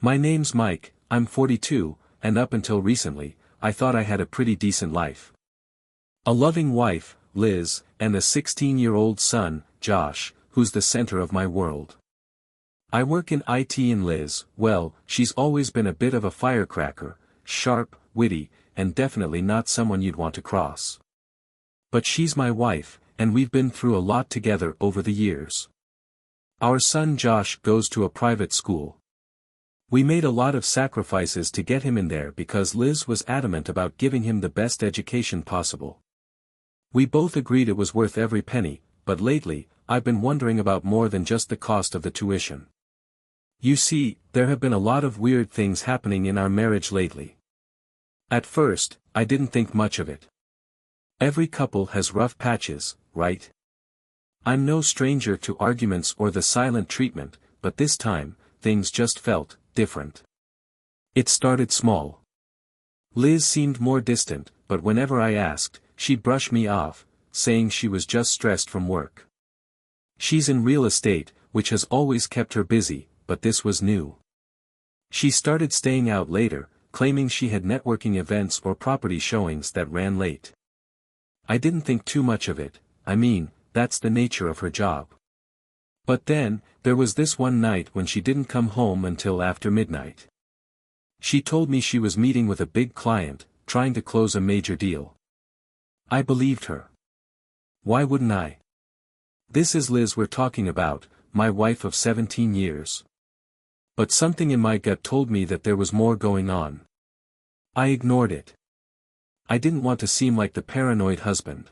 My name's Mike, I'm 42, and up until recently, I thought I had a pretty decent life. A loving wife, Liz, and a 16-year-old son, Josh, who's the center of my world. I work in IT and Liz, well, she's always been a bit of a firecracker, sharp, witty, and definitely not someone you'd want to cross. But she's my wife, and we've been through a lot together over the years. Our son Josh goes to a private school. We made a lot of sacrifices to get him in there because Liz was adamant about giving him the best education possible. We both agreed it was worth every penny, but lately, I've been wondering about more than just the cost of the tuition. You see, there have been a lot of weird things happening in our marriage lately. At first, I didn't think much of it. Every couple has rough patches, right? I'm no stranger to arguments or the silent treatment, but this time, things just felt different. It started small. Liz seemed more distant, but whenever I asked, she'd brush me off, saying she was just stressed from work. She's in real estate, which has always kept her busy, but this was new. She started staying out later, claiming she had networking events or property showings that ran late. I didn't think too much of it, I mean, that's the nature of her job. But then, there was this one night when she didn't come home until after midnight. She told me she was meeting with a big client, trying to close a major deal. I believed her. Why wouldn't I? This is Liz we're talking about, my wife of 17 years. But something in my gut told me that there was more going on. I ignored it. I didn't want to seem like the paranoid husband.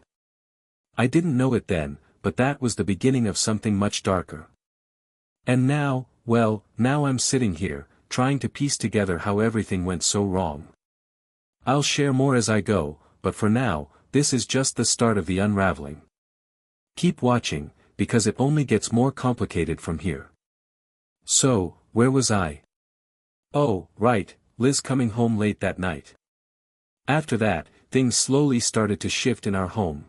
I didn't know it then, but that was the beginning of something much darker. And now, well, now I'm sitting here, trying to piece together how everything went so wrong. I'll share more as I go, but for now, this is just the start of the unraveling. Keep watching, because it only gets more complicated from here. So, where was I? Oh, right, Liz coming home late that night. After that, things slowly started to shift in our home.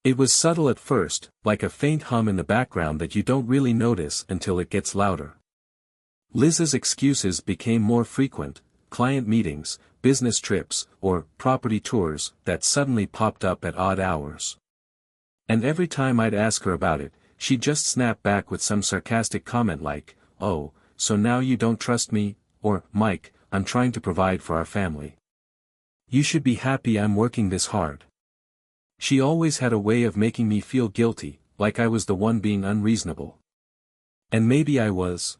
It was subtle at first, like a faint hum in the background that you don't really notice until it gets louder. Liz's excuses became more frequent, client meetings, business trips, or property tours that suddenly popped up at odd hours. And every time I'd ask her about it, she'd just snap back with some sarcastic comment like, "Oh, so now you don't trust me," or, "Mike, I'm trying to provide for our family. You should be happy I'm working this hard." She always had a way of making me feel guilty, like I was the one being unreasonable. And maybe I was.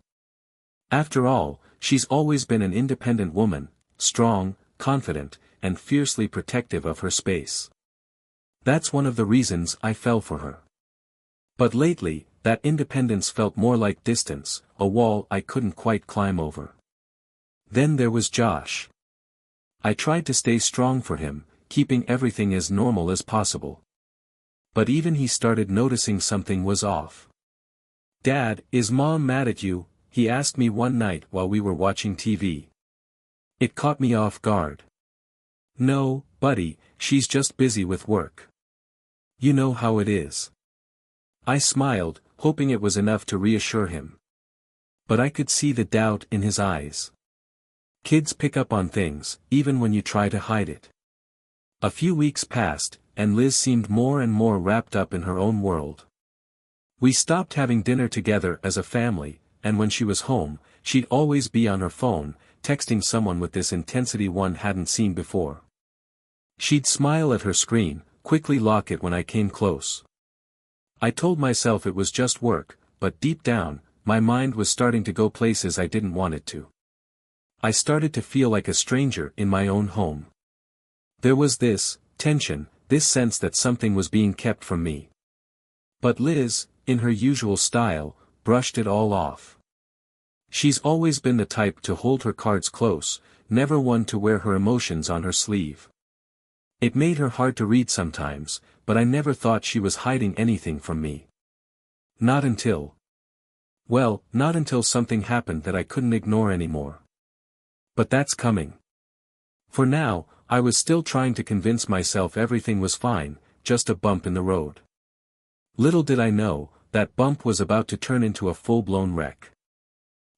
After all, she's always been an independent woman, strong, confident, and fiercely protective of her space. That's one of the reasons I fell for her. But lately, that independence felt more like distance, a wall I couldn't quite climb over. Then there was Josh. I tried to stay strong for him, keeping everything as normal as possible. But even he started noticing something was off. "Dad, is Mom mad at you?" he asked me one night while we were watching TV. It caught me off guard. "No, buddy, she's just busy with work. You know how it is." I smiled, hoping it was enough to reassure him. But I could see the doubt in his eyes. Kids pick up on things, even when you try to hide it. A few weeks passed, and Liz seemed more and more wrapped up in her own world. We stopped having dinner together as a family, and when she was home, she'd always be on her phone, texting someone with this intensity one hadn't seen before. She'd smile at her screen, quickly lock it when I came close. I told myself it was just work, but deep down, my mind was starting to go places I didn't want it to. I started to feel like a stranger in my own home. There was this tension, this sense that something was being kept from me. But Liz, in her usual style, brushed it all off. She's always been the type to hold her cards close, never one to wear her emotions on her sleeve. It made her hard to read sometimes, but I never thought she was hiding anything from me. Not until something happened that I couldn't ignore anymore. But that's coming. For now, I was still trying to convince myself everything was fine, just a bump in the road. Little did I know, that bump was about to turn into a full-blown wreck.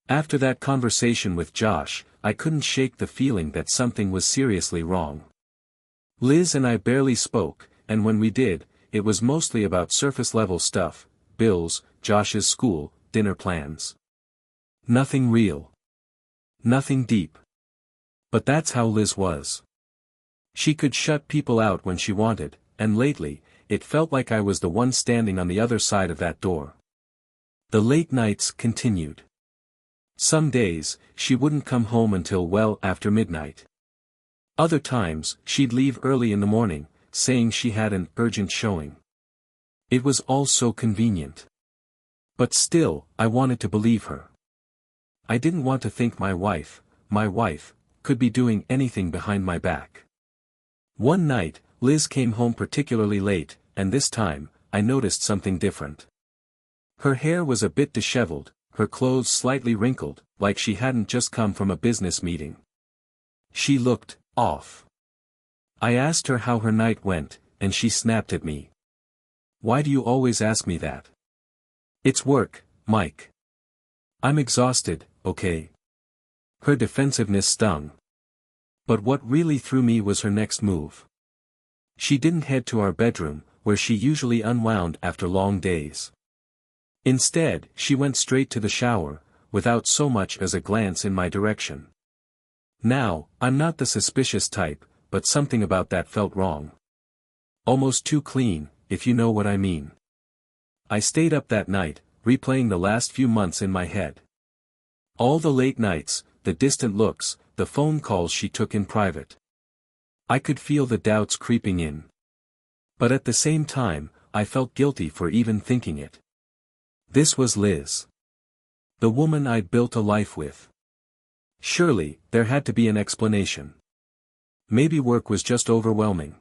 After that conversation with Josh, I couldn't shake the feeling that something was seriously wrong. Liz and I barely spoke, and when we did, it was mostly about surface-level stuff, bills, Josh's school, dinner plans. Nothing real. Nothing deep. But that's how Liz was. She could shut people out when she wanted, and lately, it felt like I was the one standing on the other side of that door. The late nights continued. Some days, she wouldn't come home until well after midnight. Other times, she'd leave early in the morning, saying she had an urgent showing. It was all so convenient. But still, I wanted to believe her. I didn't want to think my wife, could be doing anything behind my back. One night, Liz came home particularly late, and this time, I noticed something different. Her hair was a bit disheveled, her clothes slightly wrinkled, like she hadn't just come from a business meeting. She looked off. I asked her how her night went, and she snapped at me. "Why do you always ask me that?" "It's work, Mike. I'm exhausted, okay?" Her defensiveness stung. But what really threw me was her next move. She didn't head to our bedroom, where she usually unwound after long days. Instead, she went straight to the shower, without so much as a glance in my direction. Now, I'm not the suspicious type, but something about that felt wrong. Almost too clean, if you know what I mean. I stayed up that night, replaying the last few months in my head. All the late nights, the distant looks, the phone calls she took in private. I could feel the doubts creeping in. But at the same time, I felt guilty for even thinking it. This was Liz. The woman I'd built a life with. Surely, there had to be an explanation. Maybe work was just overwhelming.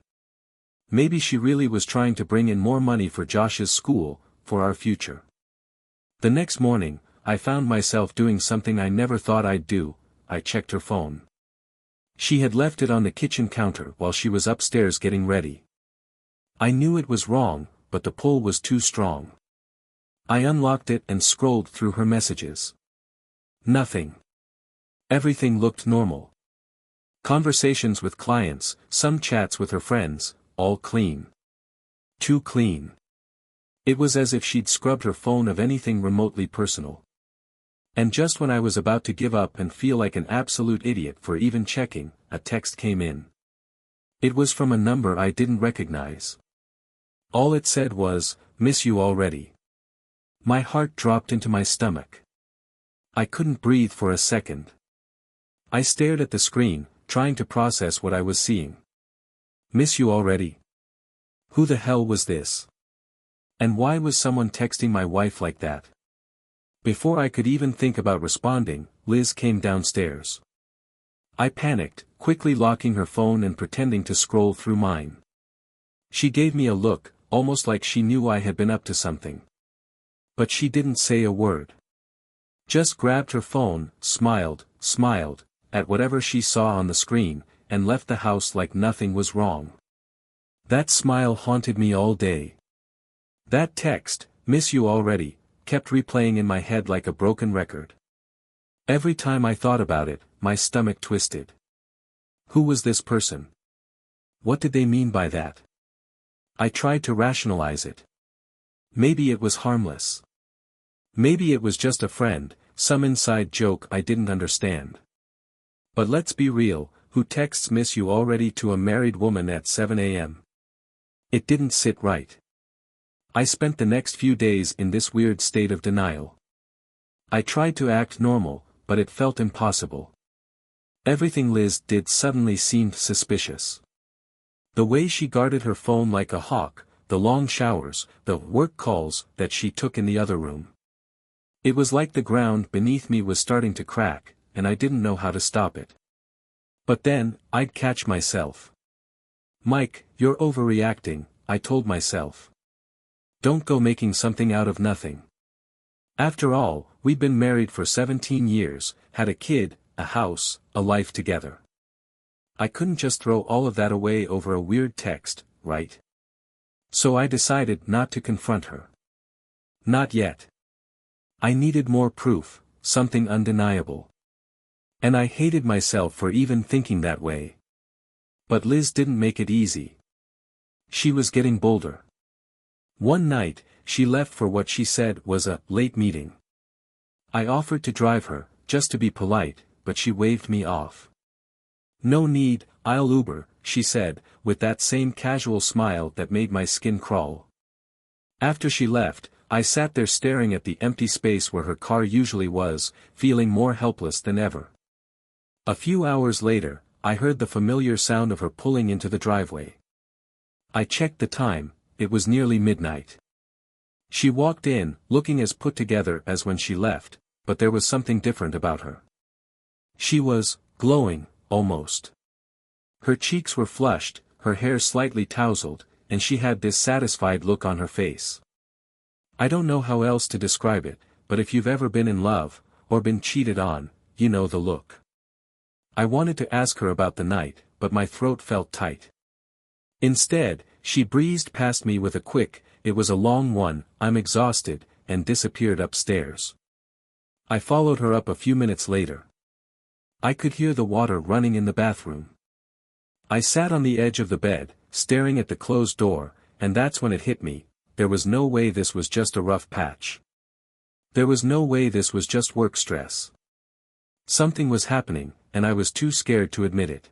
Maybe she really was trying to bring in more money for Josh's school, for our future. The next morning, I found myself doing something I never thought I'd do. I checked her phone. She had left it on the kitchen counter while she was upstairs getting ready. I knew it was wrong, but the pull was too strong. I unlocked it and scrolled through her messages. Nothing. Everything looked normal. Conversations with clients, some chats with her friends, all clean. Too clean. It was as if she'd scrubbed her phone of anything remotely personal. And just when I was about to give up and feel like an absolute idiot for even checking, a text came in. It was from a number I didn't recognize. All it said was, "Miss you already." My heart dropped into my stomach. I couldn't breathe for a second. I stared at the screen, trying to process what I was seeing. Miss you already? Who the hell was this? And why was someone texting my wife like that? Before I could even think about responding, Liz came downstairs. I panicked, quickly locking her phone and pretending to scroll through mine. She gave me a look, almost like she knew I had been up to something. But she didn't say a word. Just grabbed her phone, smiled, at whatever she saw on the screen, and left the house like nothing was wrong. That smile haunted me all day. That text, "Miss you already," kept replaying in my head like a broken record. Every time I thought about it, my stomach twisted. Who was this person? What did they mean by that? I tried to rationalize it. Maybe it was harmless. Maybe it was just a friend, some inside joke I didn't understand. But let's be real, who texts "miss you already" to a married woman at 7 a.m.? It didn't sit right. I spent the next few days in this weird state of denial. I tried to act normal, but it felt impossible. Everything Liz did suddenly seemed suspicious. The way she guarded her phone like a hawk, the long showers, the work calls that she took in the other room. It was like the ground beneath me was starting to crack, and I didn't know how to stop it. But then, I'd catch myself. "Mike, you're overreacting," I told myself. "Don't go making something out of nothing. After all, we'd been married for 17 years, had a kid, a house, a life together. I couldn't just throw all of that away over a weird text, right?" So I decided not to confront her. Not yet. I needed more proof, something undeniable. And I hated myself for even thinking that way. But Liz didn't make it easy. She was getting bolder. One night, she left for what she said was a late meeting. I offered to drive her, just to be polite, but she waved me off. "No need, I'll Uber," she said, with that same casual smile that made my skin crawl. After she left, I sat there staring at the empty space where her car usually was, feeling more helpless than ever. A few hours later, I heard the familiar sound of her pulling into the driveway. I checked the time, it was nearly midnight. She walked in, looking as put together as when she left, but there was something different about her. She was glowing, almost. Her cheeks were flushed, her hair slightly tousled, and she had this satisfied look on her face. I don't know how else to describe it, but if you've ever been in love, or been cheated on, you know the look. I wanted to ask her about the night, but my throat felt tight. Instead, she breezed past me with a quick, "It was a long one, I'm exhausted," and disappeared upstairs. I followed her up a few minutes later. I could hear the water running in the bathroom. I sat on the edge of the bed, staring at the closed door, and that's when it hit me, there was no way this was just a rough patch. There was no way this was just work stress. Something was happening, and I was too scared to admit it.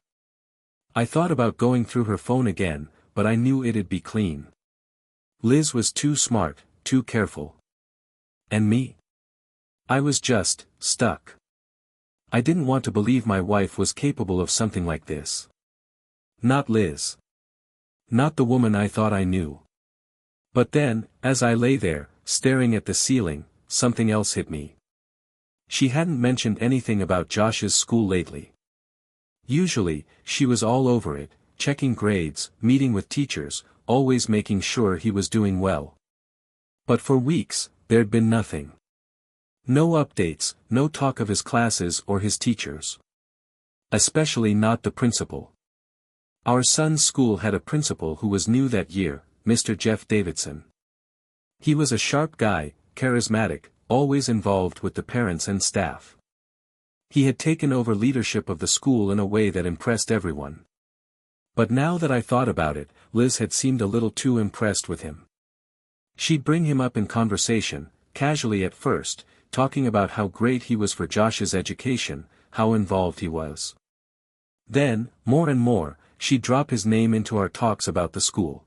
I thought about going through her phone again, but I knew it'd be clean. Liz was too smart, too careful. And me? I was just stuck. I didn't want to believe my wife was capable of something like this. Not Liz. Not the woman I thought I knew. But then, as I lay there, staring at the ceiling, something else hit me. She hadn't mentioned anything about Josh's school lately. Usually, she was all over it, checking grades, meeting with teachers, always making sure he was doing well. But for weeks, there'd been nothing. No updates, no talk of his classes or his teachers. Especially not the principal. Our son's school had a principal who was new that year, Mr. Jeff Davidson. He was a sharp guy, charismatic, always involved with the parents and staff. He had taken over leadership of the school in a way that impressed everyone. But now that I thought about it, Liz had seemed a little too impressed with him. She'd bring him up in conversation, casually at first, talking about how great he was for Josh's education, how involved he was. Then, more and more, she'd drop his name into our talks about the school.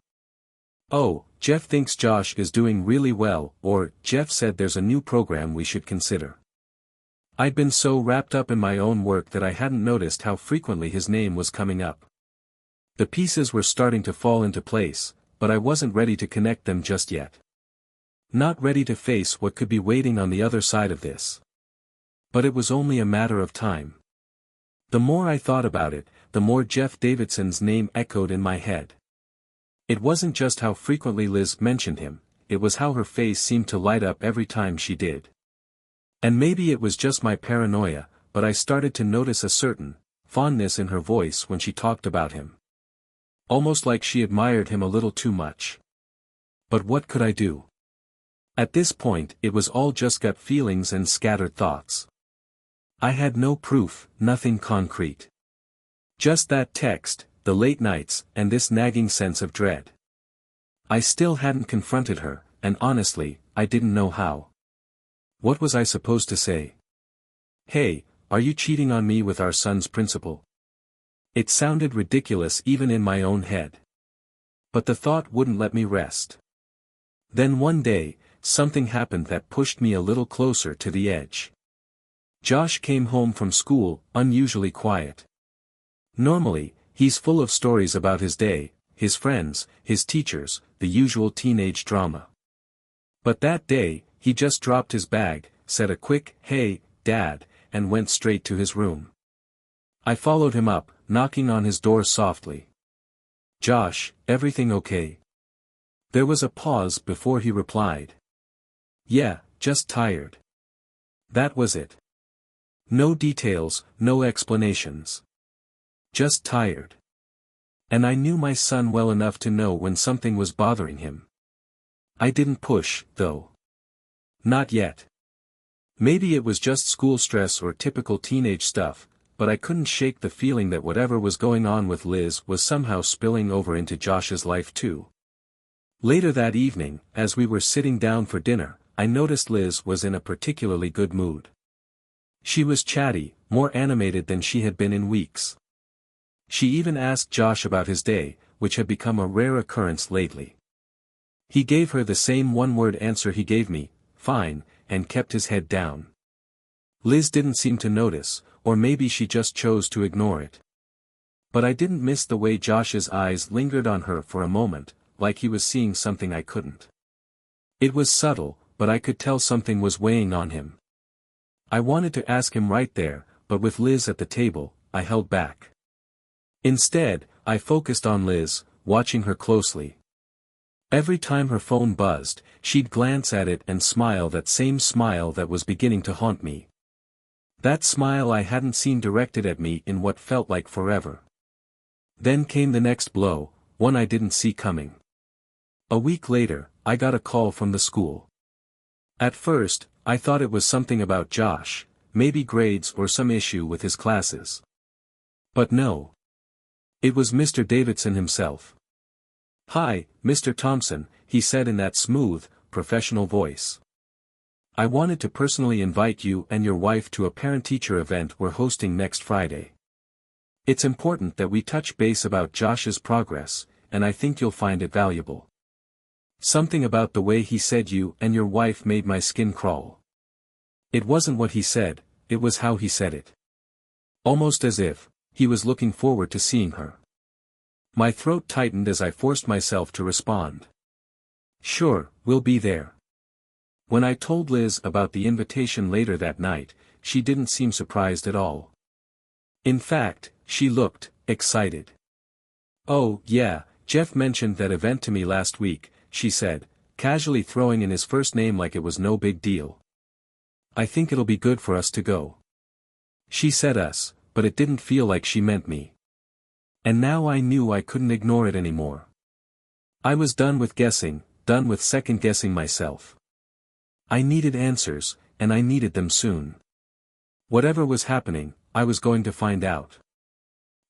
"Oh, Jeff thinks Josh is doing really well," or "Jeff said there's a new program we should consider." I'd been so wrapped up in my own work that I hadn't noticed how frequently his name was coming up. The pieces were starting to fall into place, but I wasn't ready to connect them just yet. Not ready to face what could be waiting on the other side of this. But it was only a matter of time. The more I thought about it, the more Jeff Davidson's name echoed in my head. It wasn't just how frequently Liz mentioned him, it was how her face seemed to light up every time she did. And maybe it was just my paranoia, but I started to notice a certain fondness in her voice when she talked about him. Almost like she admired him a little too much. But what could I do? At this point, it was all just gut feelings and scattered thoughts. I had no proof, nothing concrete. Just that text, the late nights, and this nagging sense of dread. I still hadn't confronted her, and honestly, I didn't know how. What was I supposed to say? "Hey, are you cheating on me with our son's principal?" It sounded ridiculous even in my own head. But the thought wouldn't let me rest. Then one day, something happened that pushed me a little closer to the edge. Josh came home from school, unusually quiet. Normally, he's full of stories about his day, his friends, his teachers, the usual teenage drama. But that day, he just dropped his bag, said a quick, "Hey, Dad," and went straight to his room. I followed him up, knocking on his door softly. "Josh, everything okay?" There was a pause before he replied. "Yeah, just tired." That was it. No details, no explanations. Just tired. And I knew my son well enough to know when something was bothering him. I didn't push, though. Not yet. Maybe it was just school stress or typical teenage stuff, but I couldn't shake the feeling that whatever was going on with Liz was somehow spilling over into Josh's life too. Later that evening, as we were sitting down for dinner, I noticed Liz was in a particularly good mood. She was chatty, more animated than she had been in weeks. She even asked Josh about his day, which had become a rare occurrence lately. He gave her the same one-word answer he gave me, fine, and kept his head down. Liz didn't seem to notice, or maybe she just chose to ignore it. But I didn't miss the way Josh's eyes lingered on her for a moment, like he was seeing something I couldn't. It was subtle, but I could tell something was weighing on him. I wanted to ask him right there, but with Liz at the table, I held back. Instead, I focused on Liz, watching her closely. Every time her phone buzzed, she'd glance at it and smile, that same smile that was beginning to haunt me. That smile I hadn't seen directed at me in what felt like forever. Then came the next blow, one I didn't see coming. A week later, I got a call from the school. At first, I thought it was something about Josh, maybe grades or some issue with his classes. But no. It was Mr. Davidson himself. "Hi, Mr. Thompson," he said in that smooth, professional voice. "I wanted to personally invite you and your wife to a parent-teacher event we're hosting next Friday. It's important that we touch base about Josh's progress, and I think you'll find it valuable." Something about the way he said "you and your wife" made my skin crawl. It wasn't what he said, it was how he said it. Almost as if he was looking forward to seeing her. My throat tightened as I forced myself to respond. "Sure, we'll be there." When I told Liz about the invitation later that night, she didn't seem surprised at all. In fact, she looked excited. "Oh, yeah, Jeff mentioned that event to me last week," she said, casually throwing in his first name like it was no big deal. "I think it'll be good for us to go." She said us, but it didn't feel like she meant me. And now I knew I couldn't ignore it anymore. I was done with guessing, done with second-guessing myself. I needed answers, and I needed them soon. Whatever was happening, I was going to find out.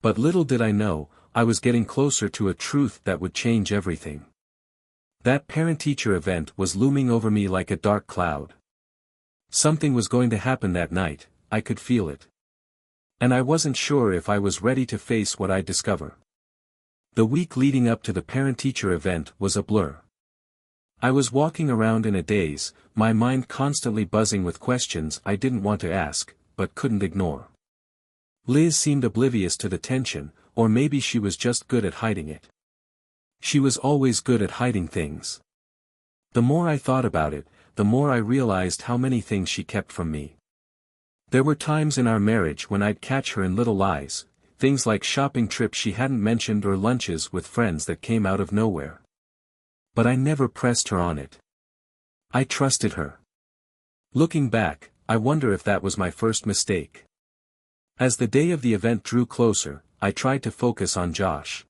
But little did I know, I was getting closer to a truth that would change everything. That parent-teacher event was looming over me like a dark cloud. Something was going to happen that night, I could feel it. And I wasn't sure if I was ready to face what I'd discover. The week leading up to the parent-teacher event was a blur. I was walking around in a daze, my mind constantly buzzing with questions I didn't want to ask, but couldn't ignore. Liz seemed oblivious to the tension, or maybe she was just good at hiding it. She was always good at hiding things. The more I thought about it, the more I realized how many things she kept from me. There were times in our marriage when I'd catch her in little lies, things like shopping trips she hadn't mentioned or lunches with friends that came out of nowhere. But I never pressed her on it. I trusted her. Looking back, I wonder if that was my first mistake. As the day of the event drew closer, I tried to focus on Josh.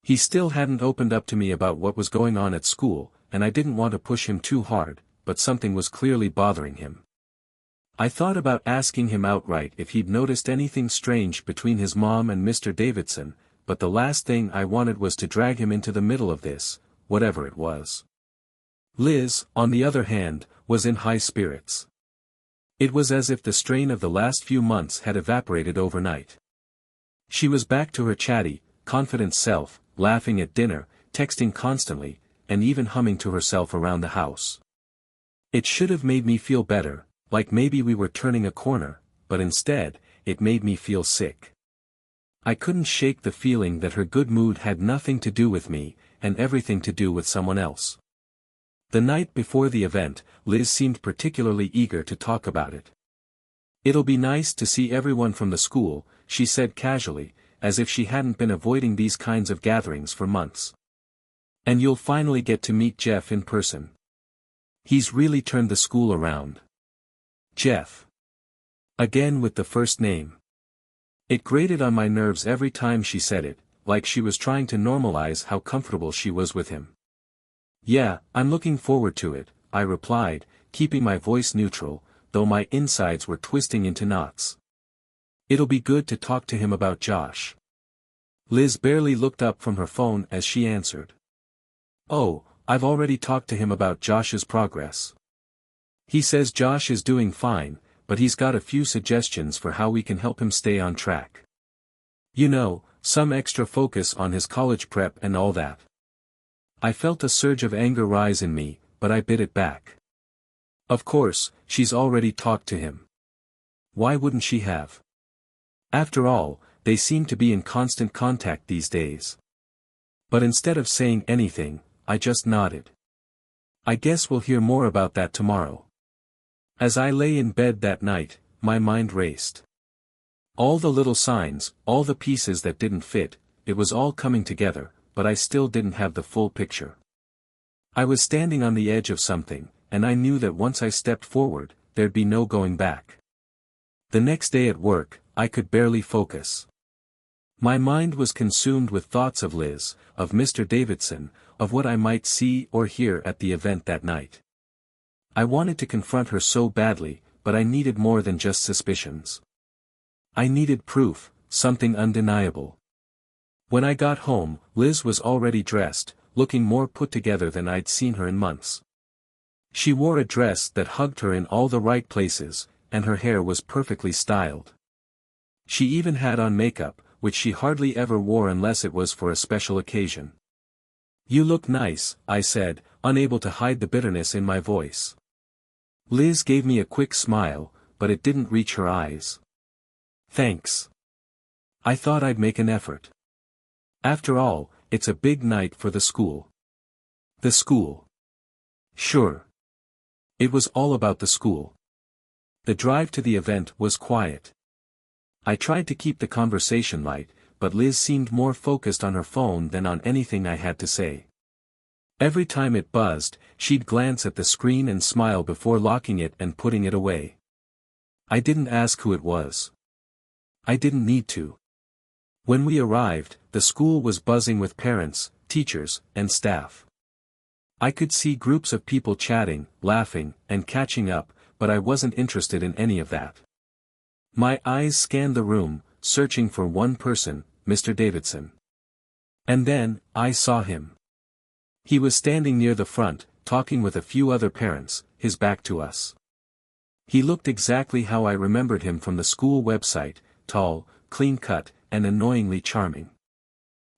He still hadn't opened up to me about what was going on at school, and I didn't want to push him too hard, but something was clearly bothering him. I thought about asking him outright if he'd noticed anything strange between his mom and Mr. Davidson, but the last thing I wanted was to drag him into the middle of this, whatever it was. Liz, on the other hand, was in high spirits. It was as if the strain of the last few months had evaporated overnight. She was back to her chatty, confident self, laughing at dinner, texting constantly, and even humming to herself around the house. It should have made me feel better, like maybe we were turning a corner, but instead, it made me feel sick. I couldn't shake the feeling that her good mood had nothing to do with me, and everything to do with someone else. The night before the event, Liz seemed particularly eager to talk about it. "It'll be nice to see everyone from the school," she said casually, as if she hadn't been avoiding these kinds of gatherings for months. "And you'll finally get to meet Jeff in person. He's really turned the school around." Jeff. Again with the first name. It grated on my nerves every time she said it, like she was trying to normalize how comfortable she was with him. "Yeah, I'm looking forward to it," I replied, keeping my voice neutral, though my insides were twisting into knots. It'll be good to talk to him about Josh. Liz barely looked up from her phone as she answered. Oh, I've already talked to him about Josh's progress. He says Josh is doing fine, but he's got a few suggestions for how we can help him stay on track. You know, some extra focus on his college prep and all that. I felt a surge of anger rise in me, but I bit it back. Of course, she's already talked to him. Why wouldn't she have? After all, they seem to be in constant contact these days. But instead of saying anything, I just nodded. I guess we'll hear more about that tomorrow. As I lay in bed that night, my mind raced. All the little signs, all the pieces that didn't fit, it was all coming together, but I still didn't have the full picture. I was standing on the edge of something, and I knew that once I stepped forward, there'd be no going back. The next day at work, I could barely focus. My mind was consumed with thoughts of Liz, of Mr. Davidson, of what I might see or hear at the event that night. I wanted to confront her so badly, but I needed more than just suspicions. I needed proof, something undeniable. When I got home, Liz was already dressed, looking more put together than I'd seen her in months. She wore a dress that hugged her in all the right places, and her hair was perfectly styled. She even had on makeup, which she hardly ever wore unless it was for a special occasion. You look nice, I said, unable to hide the bitterness in my voice. Liz gave me a quick smile, but it didn't reach her eyes. Thanks. I thought I'd make an effort. After all, it's a big night for the school. The school. Sure. It was all about the school. The drive to the event was quiet. I tried to keep the conversation light, but Liz seemed more focused on her phone than on anything I had to say. Every time it buzzed, she'd glance at the screen and smile before locking it and putting it away. I didn't ask who it was. I didn't need to. When we arrived, the school was buzzing with parents, teachers, and staff. I could see groups of people chatting, laughing, and catching up, but I wasn't interested in any of that. My eyes scanned the room, searching for one person, Mr. Davidson. And then, I saw him. He was standing near the front, talking with a few other parents, his back to us. He looked exactly how I remembered him from the school website, tall, clean-cut, and annoyingly charming.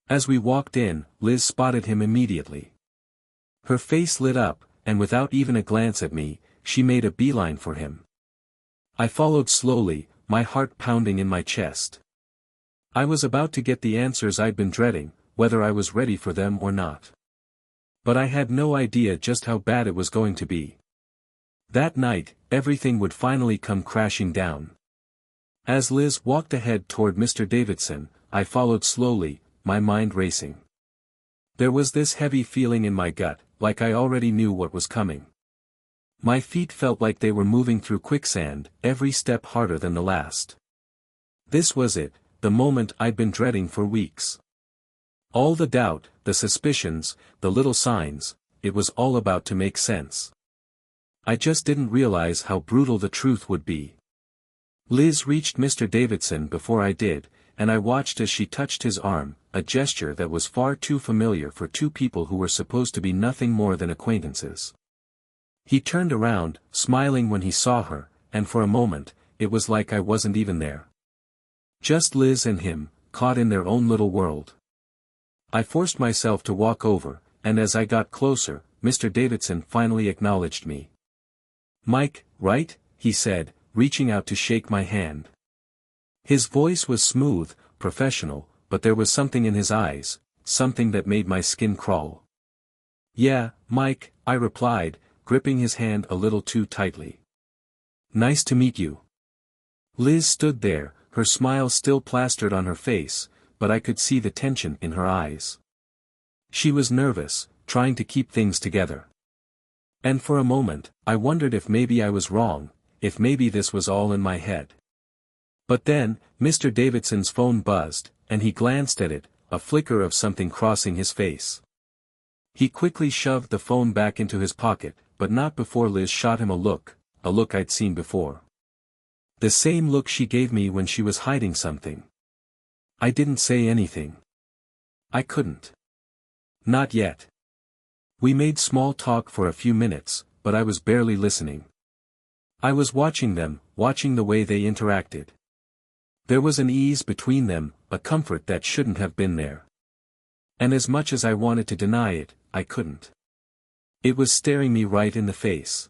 As we walked in, Liz spotted him immediately. Her face lit up, and without even a glance at me, she made a beeline for him. I followed slowly, my heart pounding in my chest. I was about to get the answers I'd been dreading, whether I was ready for them or not. But I had no idea just how bad it was going to be. That night, everything would finally come crashing down. As Liz walked ahead toward Mr. Davidson, I followed slowly, my mind racing. There was this heavy feeling in my gut, like I already knew what was coming. My feet felt like they were moving through quicksand, every step harder than the last. This was it, the moment I'd been dreading for weeks. All the doubt, the suspicions, the little signs, it was all about to make sense. I just didn't realize how brutal the truth would be. Liz reached Mr. Davidson before I did, and I watched as she touched his arm, a gesture that was far too familiar for two people who were supposed to be nothing more than acquaintances. He turned around, smiling when he saw her, and for a moment, it was like I wasn't even there. Just Liz and him, caught in their own little world. I forced myself to walk over, and as I got closer, Mr. Davidson finally acknowledged me. "Mike, right?" he said, reaching out to shake my hand. His voice was smooth, professional, but there was something in his eyes, something that made my skin crawl. "Yeah, Mike," I replied, gripping his hand a little too tightly. "Nice to meet you." Liz stood there, her smile still plastered on her face, but I could see the tension in her eyes. She was nervous, trying to keep things together. And for a moment, I wondered if maybe I was wrong, if maybe this was all in my head. But then, Mr. Davidson's phone buzzed, and he glanced at it, a flicker of something crossing his face. He quickly shoved the phone back into his pocket, but not before Liz shot him a look a look I'd seen before. The same look she gave me when she was hiding something. I didn't say anything. I couldn't. Not yet. We made small talk for a few minutes, but I was barely listening. I was watching them, watching the way they interacted. There was an ease between them, a comfort that shouldn't have been there. And as much as I wanted to deny it, I couldn't. It was staring me right in the face.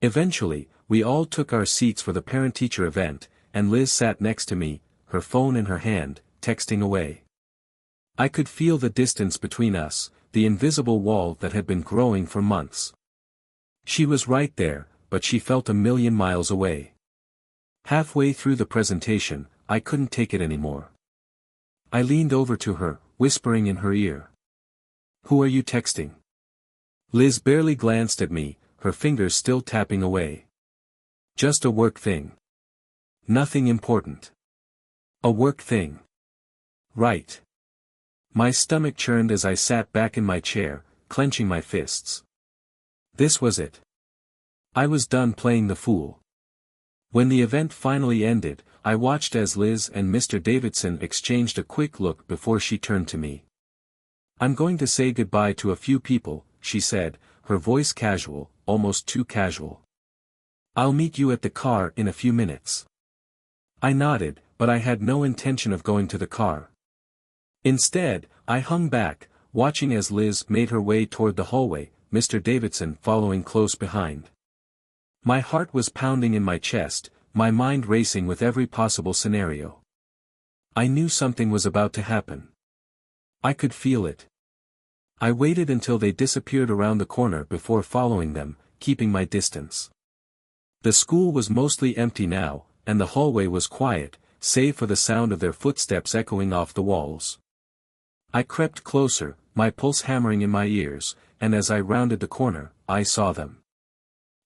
Eventually, we all took our seats for the parent-teacher event, and Liz sat next to me, her phone in her hand, texting away. I could feel the distance between us, the invisible wall that had been growing for months. She was right there, but she felt a million miles away. Halfway through the presentation, I couldn't take it anymore. I leaned over to her, whispering in her ear. "Who are you texting?" Liz barely glanced at me, her fingers still tapping away. "Just a work thing. Nothing important." "A work thing. Right." My stomach churned as I sat back in my chair, clenching my fists. This was it. I was done playing the fool. When the event finally ended, I watched as Liz and Mr. Davidson exchanged a quick look before she turned to me. "I'm going to say goodbye to a few people," she said, her voice casual, almost too casual. "I'll meet you at the car in a few minutes." I nodded, but I had no intention of going to the car. Instead, I hung back, watching as Liz made her way toward the hallway, Mr. Davidson following close behind. My heart was pounding in my chest, my mind racing with every possible scenario. I knew something was about to happen. I could feel it. I waited until they disappeared around the corner before following them, keeping my distance. The school was mostly empty now, and the hallway was quiet, save for the sound of their footsteps echoing off the walls. I crept closer, my pulse hammering in my ears, and as I rounded the corner, I saw them.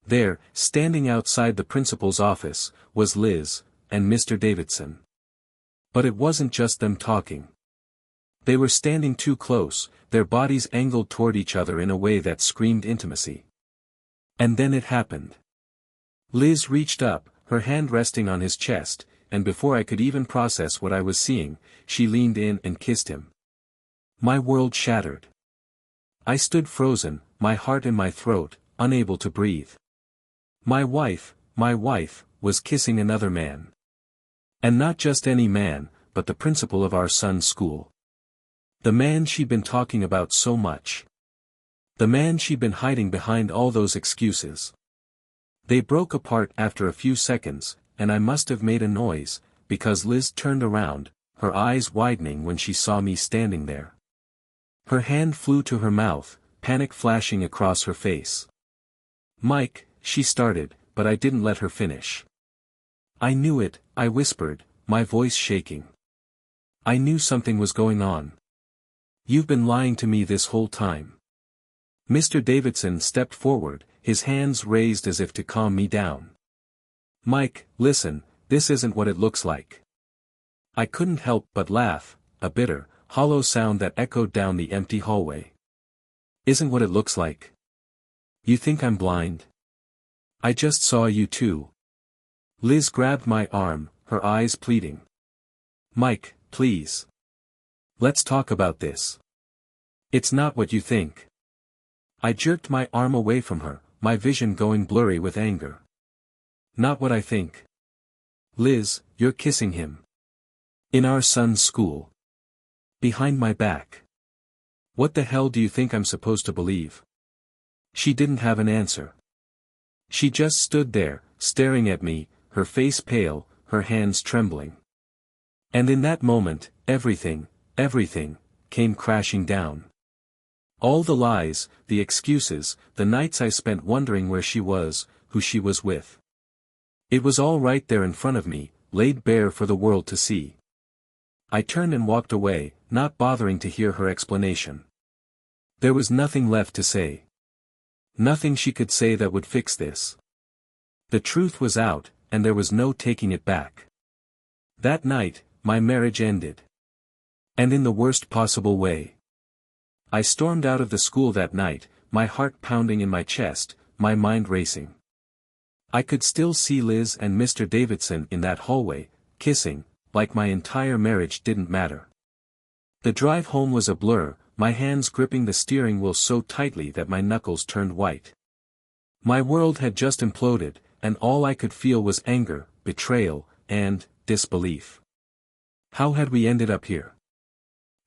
There, standing outside the principal's office, was Liz, and Mr. Davidson. But it wasn't just them talking. They were standing too close, their bodies angled toward each other in a way that screamed intimacy. And then it happened. Liz reached up, her hand resting on his chest, and before I could even process what I was seeing, she leaned in and kissed him. My world shattered. I stood frozen, my heart in my throat, unable to breathe. My wife, was kissing another man. And not just any man, but the principal of our son's school. The man she'd been talking about so much. The man she'd been hiding behind all those excuses. They broke apart after a few seconds, and I must have made a noise, because Liz turned around, her eyes widening when she saw me standing there. Her hand flew to her mouth, panic flashing across her face. "Mike," she started, but I didn't let her finish. "I knew it," I whispered, my voice shaking. "I knew something was going on. You've been lying to me this whole time." Mr. Davidson stepped forward, his hands raised as if to calm me down. "Mike, listen, this isn't what it looks like." I couldn't help but laugh, a bitter, hollow sound that echoed down the empty hallway. "Isn't what it looks like? You think I'm blind? I just saw you too." Liz grabbed my arm, her eyes pleading. "Mike, please. Let's talk about this. It's not what you think." I jerked my arm away from her, my vision going blurry with anger. "Not what I think. Liz, you're kissing him. In our son's school. Behind my back. What the hell do you think I'm supposed to believe?" She didn't have an answer. She just stood there, staring at me, her face pale, her hands trembling. And in that moment, everything, came crashing down. All the lies, the excuses, the nights I spent wondering where she was, who she was with. It was all right there in front of me, laid bare for the world to see. I turned and walked away, not bothering to hear her explanation. There was nothing left to say. Nothing she could say that would fix this. The truth was out, and there was no taking it back. That night, my marriage ended. And in the worst possible way. I stormed out of the school that night, my heart pounding in my chest, my mind racing. I could still see Liz and Mr. Davidson in that hallway, kissing, like my entire marriage didn't matter. The drive home was a blur, my hands gripping the steering wheel so tightly that my knuckles turned white. My world had just imploded, and all I could feel was anger, betrayal, and disbelief. How had we ended up here?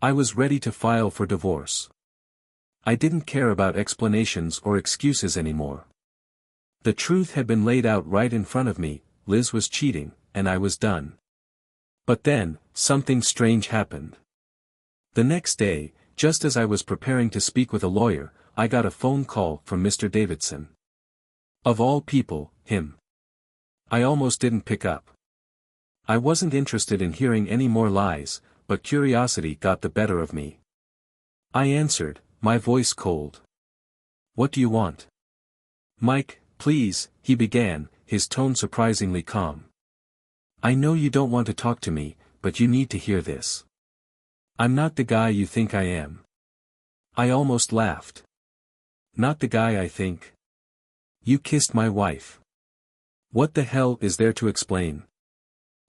I was ready to file for divorce. I didn't care about explanations or excuses anymore. The truth had been laid out right in front of me, Liz was cheating, and I was done. But then, something strange happened. The next day, just as I was preparing to speak with a lawyer, I got a phone call from Mr. Davidson. Of all people, him. I almost didn't pick up. I wasn't interested in hearing any more lies, but curiosity got the better of me. I answered, my voice cold. What do you want? Mike, please, he began, his tone surprisingly calm. I know you don't want to talk to me, but you need to hear this. I'm not the guy you think I am. I almost laughed. Not the guy I think. You kissed my wife. What the hell is there to explain?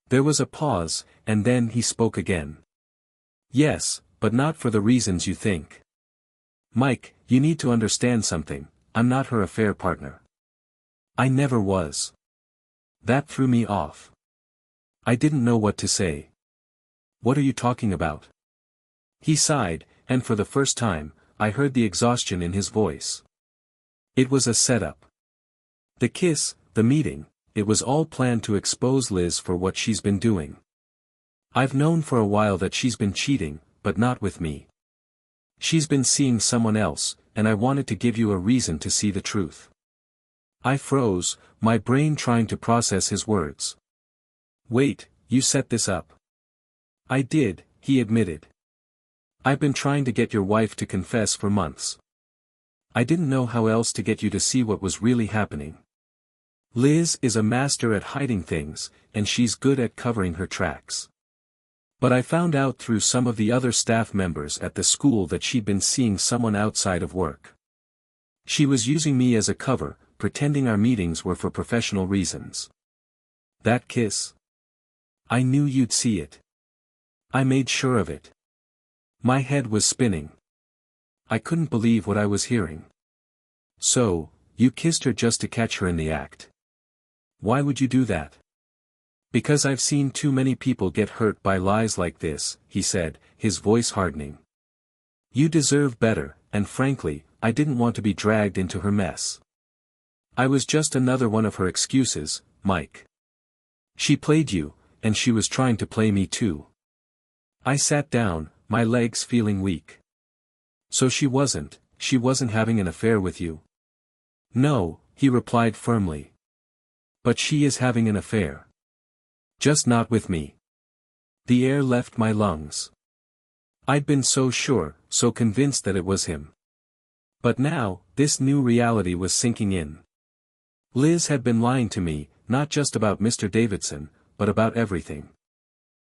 There was a pause, and then he spoke again. Yes, but not for the reasons you think. Mike, you need to understand something, I'm not her affair partner. I never was. That threw me off. I didn't know what to say. What are you talking about? He sighed, and for the first time, I heard the exhaustion in his voice. It was a setup. The kiss, the meeting, it was all planned to expose Liz for what she's been doing. I've known for a while that she's been cheating, but not with me. She's been seeing someone else, and I wanted to give you a reason to see the truth. I froze, my brain trying to process his words. Wait, you set this up? I did, he admitted. I've been trying to get your wife to confess for months. I didn't know how else to get you to see what was really happening. Liz is a master at hiding things, and she's good at covering her tracks. But I found out through some of the other staff members at the school that she'd been seeing someone outside of work. She was using me as a cover, pretending our meetings were for professional reasons. That kiss? I knew you'd see it. I made sure of it. My head was spinning. I couldn't believe what I was hearing. So, you kissed her just to catch her in the act. Why would you do that? Because I've seen too many people get hurt by lies like this, he said, his voice hardening. You deserve better, and frankly, I didn't want to be dragged into her mess. I was just another one of her excuses, Mike. She played you, and she was trying to play me too. I sat down, my legs feeling weak. So she wasn't having an affair with you? No, he replied firmly. But she is having an affair. Just not with me. The air left my lungs. I'd been so sure, so convinced that it was him. But now, this new reality was sinking in. Liz had been lying to me, not just about Mr. Davidson, but about everything.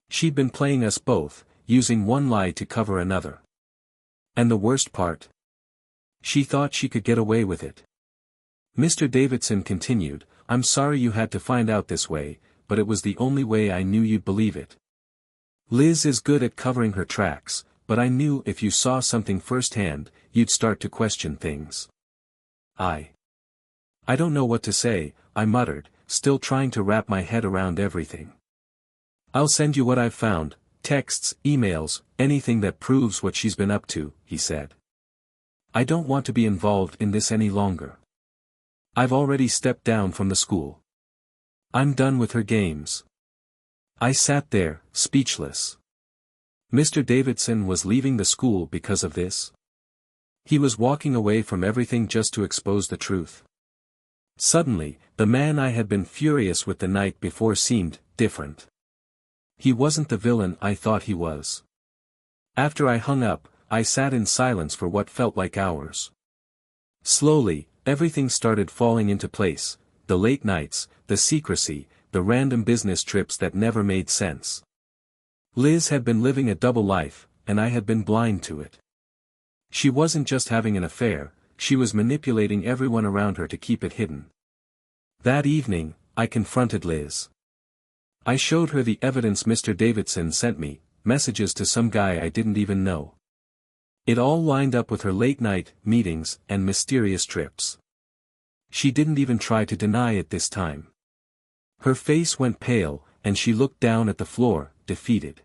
She'd been playing us both, using one lie to cover another. And the worst part? She thought she could get away with it. Mr. Davidson continued, I'm sorry you had to find out this way, but it was the only way I knew you'd believe it. Liz is good at covering her tracks, but I knew if you saw something firsthand, you'd start to question things. I don't know what to say, I muttered, still trying to wrap my head around everything. I'll send you what I've found, texts, emails, anything that proves what she's been up to, he said. I don't want to be involved in this any longer. I've already stepped down from the school. I'm done with her games. I sat there, speechless. Mr. Davidson was leaving the school because of this? He was walking away from everything just to expose the truth. Suddenly, the man I had been furious with the night before seemed different. He wasn't the villain I thought he was. After I hung up, I sat in silence for what felt like hours. Slowly, everything started falling into place, the late nights, the secrecy, the random business trips that never made sense. Liz had been living a double life, and I had been blind to it. She wasn't just having an affair, she was manipulating everyone around her to keep it hidden. That evening, I confronted Liz. I showed her the evidence Mr. Davidson sent me, messages to some guy I didn't even know. It all lined up with her late-night meetings and mysterious trips. She didn't even try to deny it this time. Her face went pale, and she looked down at the floor, defeated.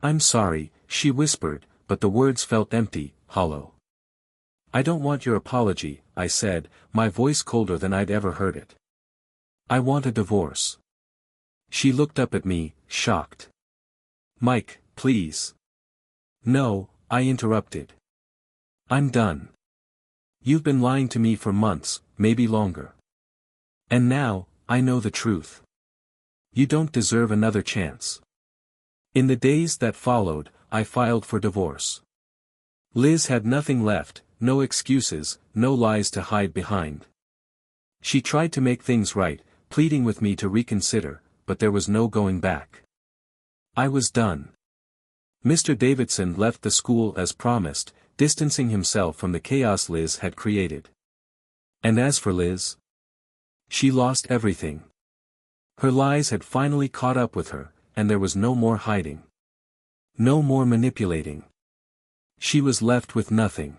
"I'm sorry," she whispered, but the words felt empty, hollow. "I don't want your apology," I said, my voice colder than I'd ever heard it. "I want a divorce." She looked up at me, shocked. "Mike, please." "No," I interrupted. "I'm done. You've been lying to me for months, maybe longer. And now, I know the truth. You don't deserve another chance." In the days that followed, I filed for divorce. Liz had nothing left, no excuses, no lies to hide behind. She tried to make things right, pleading with me to reconsider, but there was no going back. I was done. Mr. Davidson left the school as promised, distancing himself from the chaos Liz had created. And as for Liz, she lost everything. Her lies had finally caught up with her, and there was no more hiding. No more manipulating. She was left with nothing.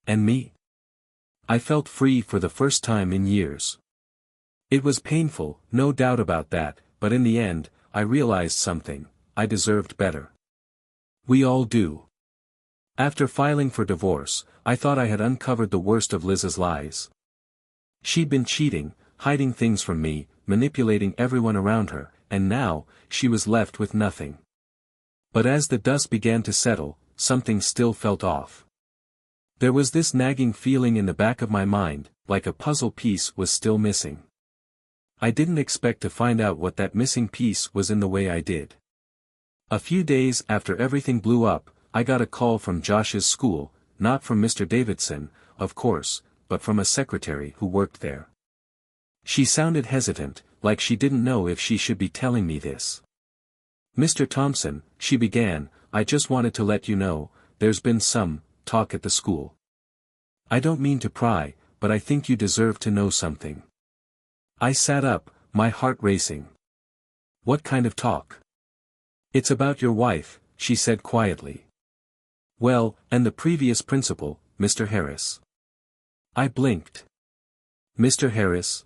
And me? I felt free for the first time in years. It was painful, no doubt about that, but in the end, I realized something: I deserved better. We all do. After filing for divorce, I thought I had uncovered the worst of Liz's lies. She'd been cheating, hiding things from me, manipulating everyone around her, and now, she was left with nothing. But as the dust began to settle, something still felt off. There was this nagging feeling in the back of my mind, like a puzzle piece was still missing. I didn't expect to find out what that missing piece was in the way I did. A few days after everything blew up, I got a call from Josh's school, not from Mr. Davidson, of course, but from a secretary who worked there. She sounded hesitant, like she didn't know if she should be telling me this. "Mr. Thompson," she began, "I just wanted to let you know, there's been some talk at the school. I don't mean to pry, but I think you deserve to know something." I sat up, my heart racing. "What kind of talk?" "It's about your wife," she said quietly. "Well, and the previous principal, Mr. Harris." I blinked. Mr. Harris?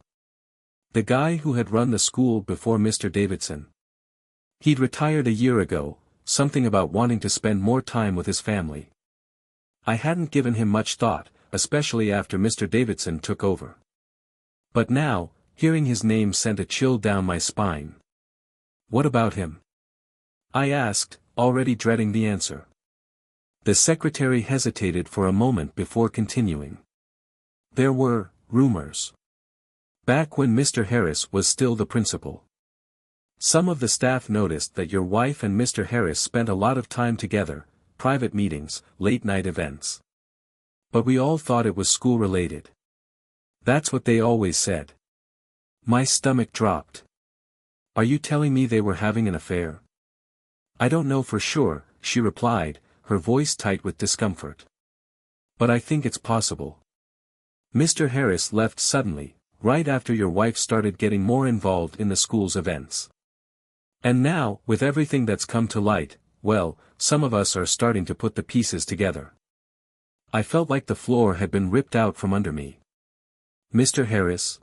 The guy who had run the school before Mr. Davidson. He'd retired a year ago, something about wanting to spend more time with his family. I hadn't given him much thought, especially after Mr. Davidson took over. But now, hearing his name sent a chill down my spine. "What about him?" I asked, already dreading the answer. The secretary hesitated for a moment before continuing. "There were rumors. Back when Mr. Harris was still the principal. Some of the staff noticed that your wife and Mr. Harris spent a lot of time together, private meetings, late-night events. But we all thought it was school-related. That's what they always said." My stomach dropped. "Are you telling me they were having an affair?" "I don't know for sure," she replied, her voice tight with discomfort. "But I think it's possible. Mr. Harris left suddenly, right after your wife started getting more involved in the school's events. And now, with everything that's come to light, well, some of us are starting to put the pieces together." I felt like the floor had been ripped out from under me. Mr. Harris?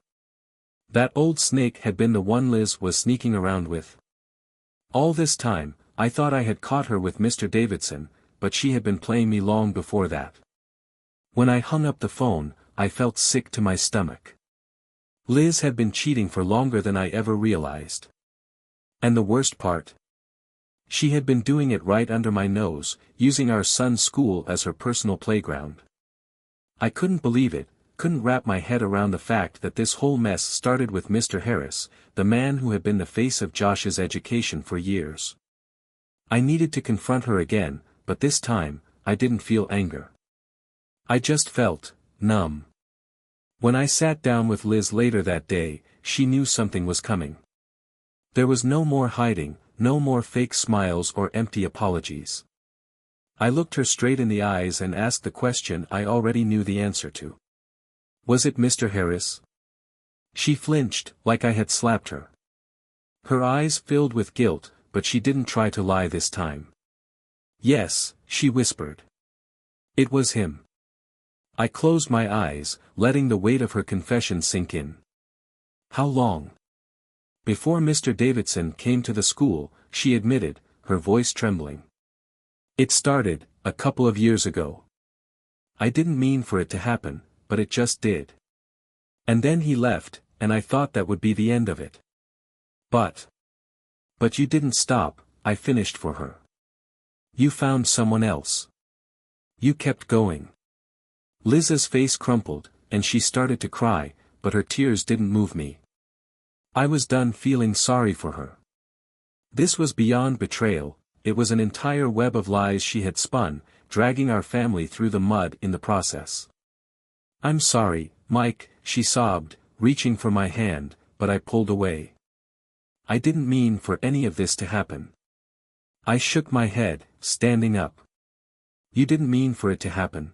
That old snake had been the one Liz was sneaking around with. All this time, I thought I had caught her with Mr. Davidson, but she had been playing me long before that. When I hung up the phone, I felt sick to my stomach. Liz had been cheating for longer than I ever realized. And the worst part? She had been doing it right under my nose, using our son's school as her personal playground. I couldn't believe it, couldn't wrap my head around the fact that this whole mess started with Mr. Harris, the man who had been the face of Josh's education for years. I needed to confront her again, but this time, I didn't feel anger. I just felt numb. When I sat down with Liz later that day, she knew something was coming. There was no more hiding, no more fake smiles or empty apologies. I looked her straight in the eyes and asked the question I already knew the answer to. Was it Mr. Harris? She flinched, like I had slapped her. Her eyes filled with guilt, but she didn't try to lie this time. Yes, she whispered. It was him. I closed my eyes, letting the weight of her confession sink in. How long? Before Mr. Davidson came to the school, she admitted, her voice trembling. It started, a couple of years ago. I didn't mean for it to happen, but it just did. And then he left, and I thought that would be the end of it. But you didn't stop, I finished for her. You found someone else. You kept going. Liz's face crumpled, and she started to cry, but her tears didn't move me. I was done feeling sorry for her. This was beyond betrayal, it was an entire web of lies she had spun, dragging our family through the mud in the process. I'm sorry, Mike, she sobbed, reaching for my hand, but I pulled away. I didn't mean for any of this to happen. I shook my head, standing up. You didn't mean for it to happen.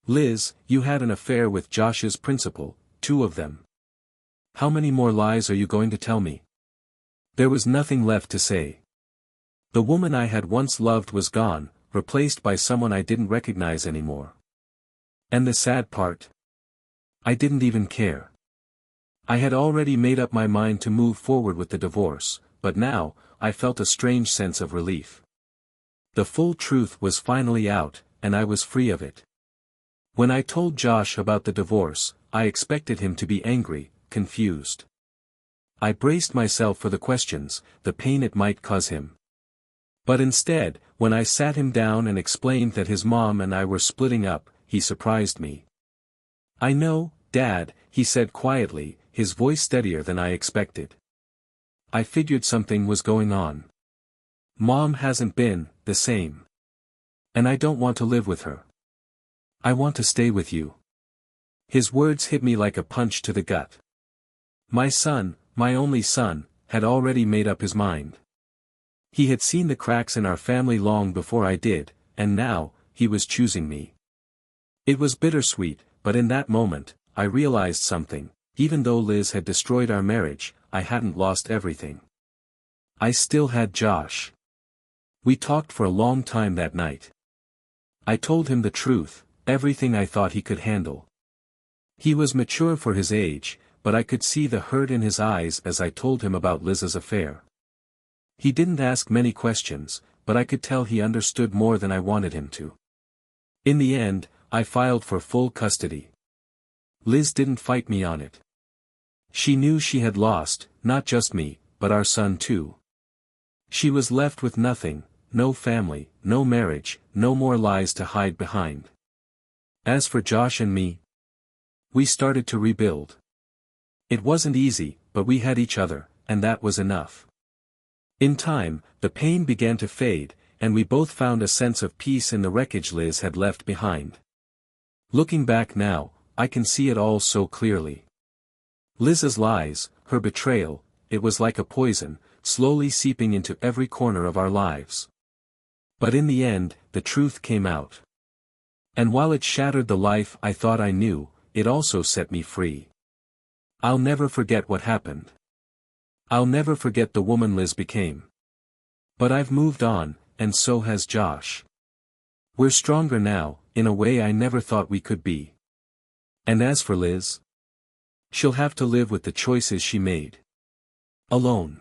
Liz, you had an affair with Josh's principal, 2 of them. How many more lies are you going to tell me? There was nothing left to say. The woman I had once loved was gone, replaced by someone I didn't recognize anymore. And the sad part? I didn't even care. I had already made up my mind to move forward with the divorce, but now, I felt a strange sense of relief. The full truth was finally out, and I was free of it. When I told Josh about the divorce, I expected him to be angry, confused. I braced myself for the questions, the pain it might cause him. But instead, when I sat him down and explained that his mom and I were splitting up, he surprised me. I know, Dad, he said quietly, his voice steadier than I expected. I figured something was going on. Mom hasn't been the same. And I don't want to live with her. I want to stay with you. His words hit me like a punch to the gut. My son, my only son, had already made up his mind. He had seen the cracks in our family long before I did, and now, he was choosing me. It was bittersweet, but in that moment, I realized something. Even though Liz had destroyed our marriage, I hadn't lost everything. I still had Josh. We talked for a long time that night. I told him the truth, everything I thought he could handle. He was mature for his age, but I could see the hurt in his eyes as I told him about Liz's affair. He didn't ask many questions, but I could tell he understood more than I wanted him to. In the end, I filed for full custody. Liz didn't fight me on it. She knew she had lost, not just me, but our son too. She was left with nothing, no family, no marriage, no more lies to hide behind. As for Josh and me, we started to rebuild. It wasn't easy, but we had each other, and that was enough. In time, the pain began to fade, and we both found a sense of peace in the wreckage Liz had left behind. Looking back now, I can see it all so clearly. Liz's lies, her betrayal, it was like a poison, slowly seeping into every corner of our lives. But in the end, the truth came out. And while it shattered the life I thought I knew, it also set me free. I'll never forget what happened. I'll never forget the woman Liz became. But I've moved on, and so has Josh. We're stronger now, in a way I never thought we could be. And as for Liz, she'll have to live with the choices she made. Alone.